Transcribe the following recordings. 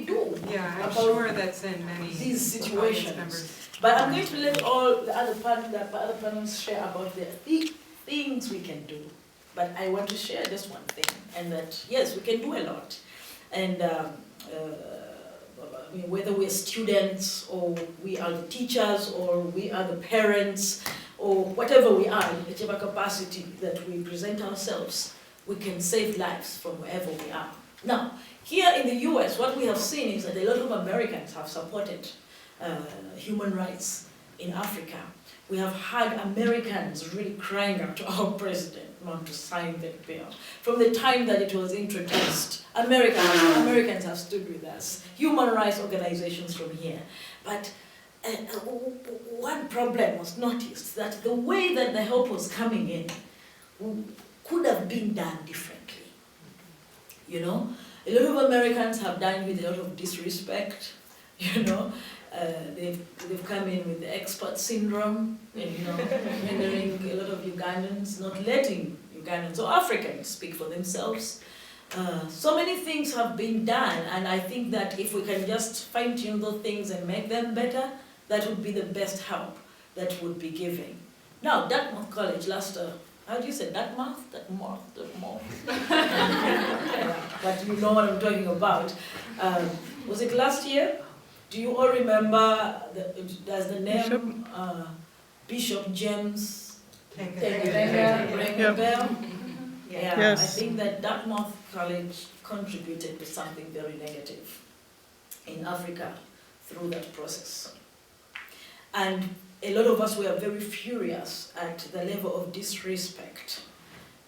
do Yeah, I'm about sure that's in many these audience situations. members. But I'm going to let all the other panels share about the things we can do. But I want to share just one thing, and that yes, we can do a lot. And I mean, whether we're students or we are the teachers or we are the parents or whatever we are, in whichever capacity that we present ourselves, we can save lives from wherever we are. Now, here in the US, what we have seen is that a lot of Americans have supported human rights in Africa. We have had Americans really crying out to our president not to sign that bill. From the time that it was introduced, Americans have stood with us, human rights organizations from here. But one problem was noticed, that the way that the help was coming in could have been done differently. You know, a lot of Americans have done with a lot of disrespect, you know. They've come in with the expert syndrome, and, you know, hindering a lot of Ugandans, not letting Ugandans or Africans speak for themselves. So many things have been done, and I think that if we can just fine-tune those things and make them better, that would be the best help that would be given. Now, Dartmouth College last, how do you say, Dartmouth? Dartmouth. But you know what I'm talking about. Was it last year? Do you all remember, does the name Bishop James Tengatenga ring a bell? Yeah, yes. I think that Dartmouth College contributed to something very negative in Africa through that process. And a lot of us were very furious at the level of disrespect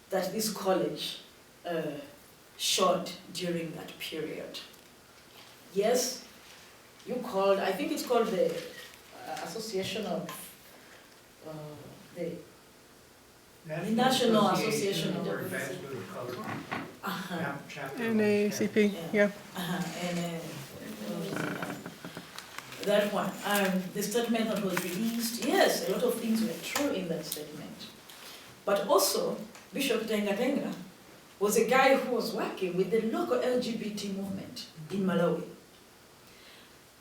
that this college showed during that period. Yes, you called, I think it's called the Association of, the National Association of Advancement of Color. NAACP, yeah. That one. The statement that was released, yes, a lot of things were true in that statement. But also, Bishop Tengatenga was a guy who was working with the local LGBT movement in Malawi.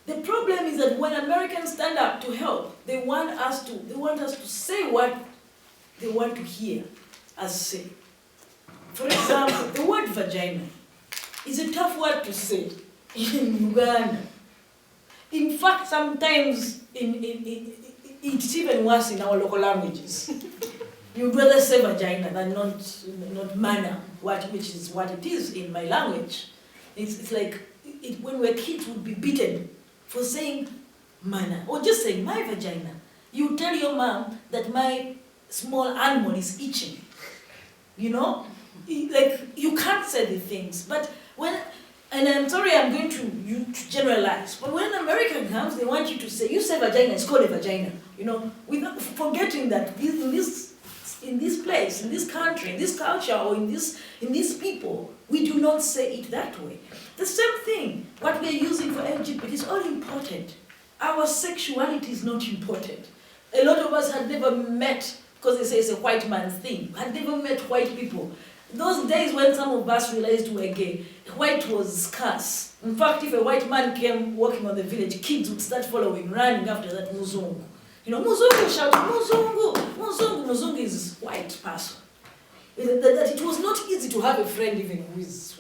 The problem is that when Americans stand up to help, they want us to say what they want to hear us say. For example, the word vagina is a tough word to say in Uganda. In fact, sometimes it's even worse in our local languages. You'd rather say vagina than not manna, which is what it is in my language. It's like when we're kids, we'd be beaten for saying manna, or just saying my vagina. You tell your mom that my small animal is itching. You know? Like, you can't say the things. But when, and I'm sorry I'm going to generalize, but when an American comes, they want you to say, you say vagina, it's called a vagina. You know, without forgetting that in this place, in this country, in this culture, or in these people, we do not say it that way. The same thing, what we are using for LGBT is all important. Our sexuality is not important. A lot of us had never met, because they say it's a white man's thing, had never met white people. Those days when some of us realized we were gay, white was scarce. In fact, if a white man came walking on the village, kids would start following, running after that Muzungu. You know, Muzungu shout, Muzungu, Muzungu. Muzungu is white person. That it was not easy to have a friend even who is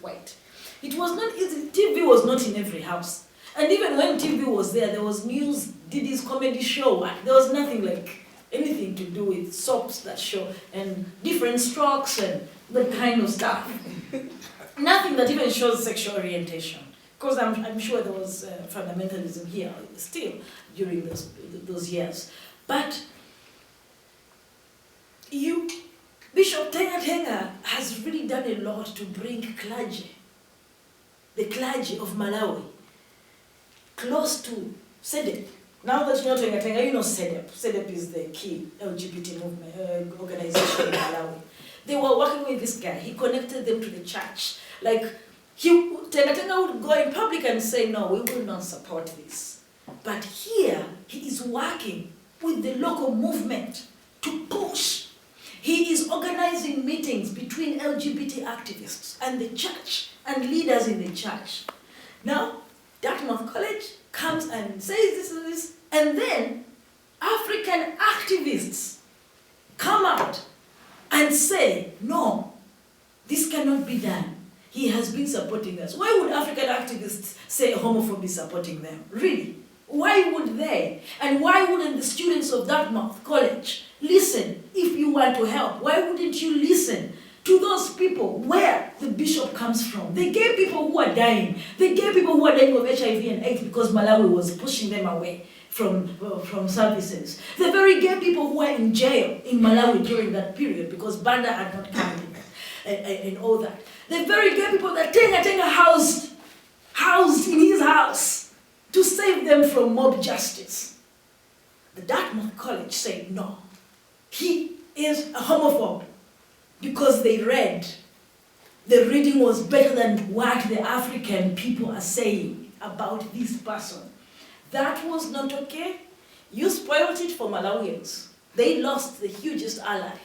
white. It was not easy. TV was not in every house. And even when TV was there was news, Didi's comedy show. There was nothing like anything to do with soaps that show, and different strokes and that kind of stuff. Nothing that even shows sexual orientation. Because I'm sure there was fundamentalism here still during those years. But Bishop Tengatenga has really done a lot to bring clergy, the clergy of Malawi, close to SEDEP. Now that you know Tengatenga, you know SEDEP. SEDEP is the key LGBT movement organization in Malawi. They were working with this guy. He connected them to the church. Like, Tengatenga would go in public and say, no, we will not support this. But here, he is working with the local movement to push. He is organizing meetings between LGBT activists and the church and leaders leaders in the church. Now, Dartmouth College comes and says this and this, and then African activists come out and say, no, this cannot be done. He has been supporting us. Why would African activists say homophobe is supporting them? Really? Why would they? And why wouldn't the students of Dartmouth College listen if you want to help? Why wouldn't you listen to those people where the bishop comes from? The gay people who are dying. The gay people who are dying of HIV and AIDS because Malawi was pushing them away from services. The very gay people who are in jail in Malawi during that period because Banda had not come in and all that. The very gay people that Tengatenga housed in his house to save them from mob justice. The Dartmouth College said no. He is a homophobe because they read. The reading was better than what the African people are saying about this person. That was not okay. You spoiled it for Malawians. They lost the hugest ally.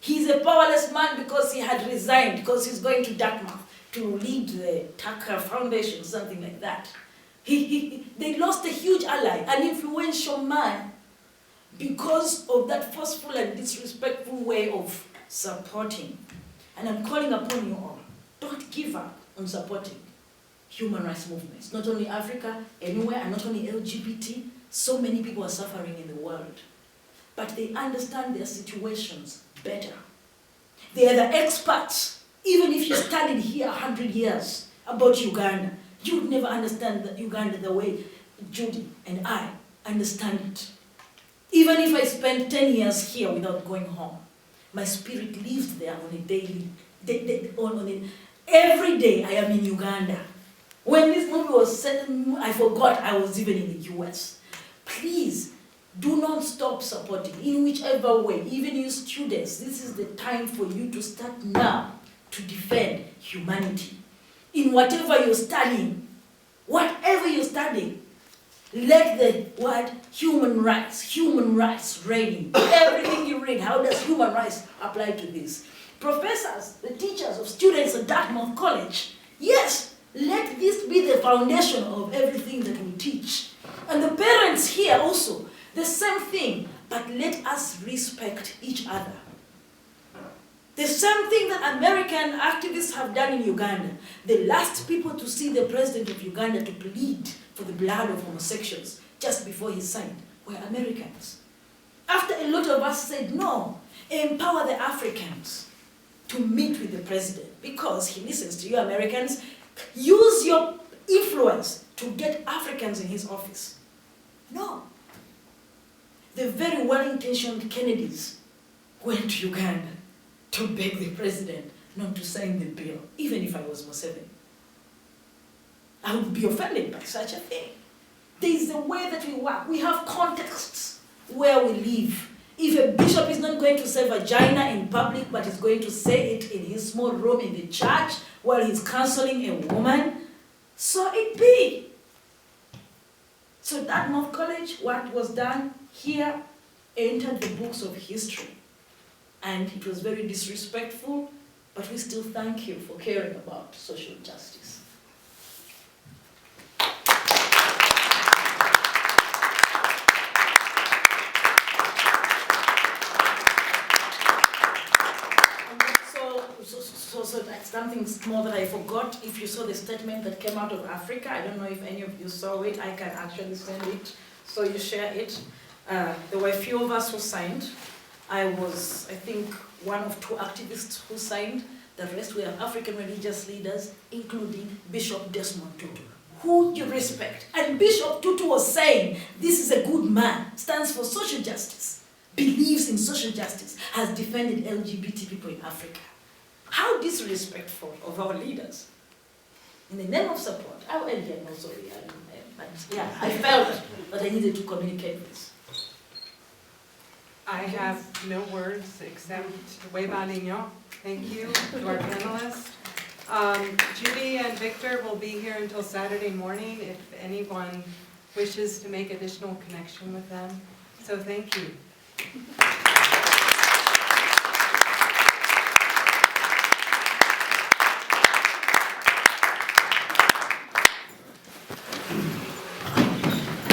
He's a powerless man because he had resigned, because he's going to Dartmouth to lead the Tucker Foundation, something like that. They lost a huge ally, an influential man, because of that forceful and disrespectful way of supporting. And I'm calling upon you all, don't give up on supporting human rights movements. Not only Africa, anywhere, and not only LGBT. So many people are suffering in the world. But they understand their situations better. They are the experts. Even if you studied here 100 years about Uganda, you would never understand Uganda the way Judy and I understand it. Even if I spent 10 years here without going home, my spirit lives there on a daily, every day I am in Uganda. When this movie was set, I forgot I was even in the US. Please, do not stop supporting in whichever way, even you students. This is the time for you to start now to defend humanity. In whatever you're studying, let the word human rights reign. Everything you read, how does human rights apply to this? Professors, the teachers of students at Dartmouth College, yes, let this be the foundation of everything that we teach. And the parents here also, the same thing, but let us respect each other. The same thing that American activists have done in Uganda. The last people to see the president of Uganda to plead for the blood of homosexuals just before he signed were Americans. After a lot of us said, no, empower the Africans to meet with the president because he listens to you Americans. Use your influence to get Africans in his office. No. The very well-intentioned Kennedys went to Uganda to beg the president not to sign the bill, even if I was Museveni. I would be offended by such a thing. There is a way that we work. We have contexts where we live. If a bishop is not going to say vagina in public, but is going to say it in his small room in the church while he's counseling a woman, so it be. So Dartmouth College, what was done here, entered the books of history. And it was very disrespectful, but we still thank you for caring about social justice. So that's something small that I forgot. If you saw the statement that came out of Africa, I don't know if any of you saw it. I can actually send it, so you share it. There were a few of us who signed. I was, I think, one of 2 activists who signed. The rest were African religious leaders, including Bishop Desmond Tutu, who you respect. And Bishop Tutu was saying, this is a good man, stands for social justice, believes in social justice, has defended LGBT people in Africa. How disrespectful of our leaders. In the name of support, I'll end here, no, sorry, but yeah, I felt that I needed to communicate this. I have no words except Weba Lignon. Thank you to our panelists. Judy and Victor will be here until Saturday morning if anyone wishes to make additional connection with them. So thank you.